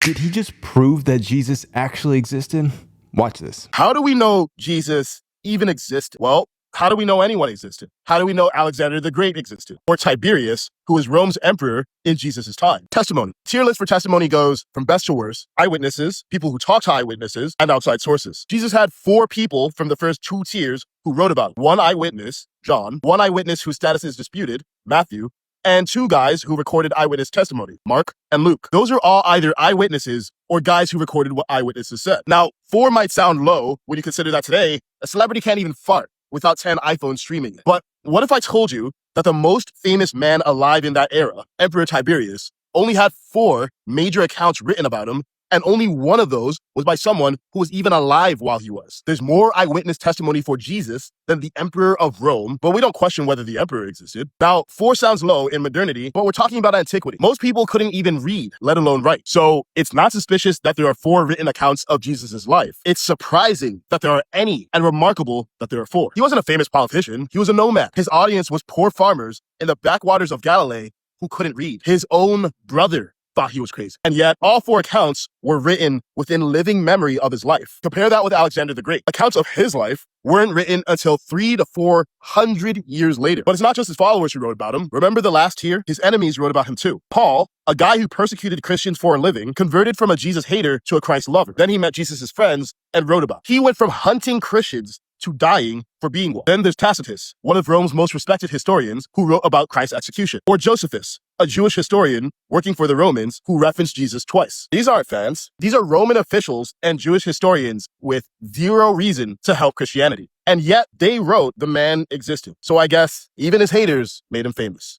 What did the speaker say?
Did he just prove that Jesus actually existed? Watch this. How do we know Jesus even existed? Well, how do we know anyone existed? How do we know Alexander the Great existed? Or Tiberius, who was Rome's emperor in Jesus' time? Testimony. Tier list for testimony goes from best to worst: eyewitnesses, people who talk to eyewitnesses, and outside sources. Jesus had 4 people from the first 2 tiers who wrote about him. 1 eyewitness, John; 1 eyewitness whose status is disputed, Matthew; and 2 guys who recorded eyewitness testimony, Mark and Luke. Those are all either eyewitnesses or guys who recorded what eyewitnesses said. Now, 4 might sound low when you consider that today, a celebrity can't even fart without 10 iPhones streaming it. But what if I told you that the most famous man alive in that era, Emperor Tiberius, only had 4 major accounts written about him, and only one of those was by someone who was even alive while he was? There's more eyewitness testimony for Jesus than the Emperor of Rome, but we don't question whether the emperor existed. Now, 4 sounds low in modernity, but we're talking about antiquity. Most people couldn't even read, let alone write. So it's not suspicious that there are 4 written accounts of Jesus' life. It's surprising that there are any, and remarkable that there are 4. He wasn't a famous politician. He was a nomad. His audience was poor farmers in the backwaters of Galilee who couldn't read. His own brother thought he was crazy. And yet, all 4 accounts were written within living memory of his life. Compare that with Alexander the Great. Accounts of his life weren't written until 300 to 400 years later. But it's not just his followers who wrote about him. Remember the last tier? His enemies wrote about him too. Paul, a guy who persecuted Christians for a living, converted from a Jesus hater to a Christ lover. Then he met Jesus' friends and wrote about him. He went from hunting Christians to dying for being one. Then there's Tacitus, one of Rome's most respected historians, who wrote about Christ's execution. Or Josephus, a Jewish historian working for the Romans who referenced Jesus twice. These aren't fans. These are Roman officials and Jewish historians with 0 reason to help Christianity. And yet they wrote the man existed. So I guess even his haters made him famous.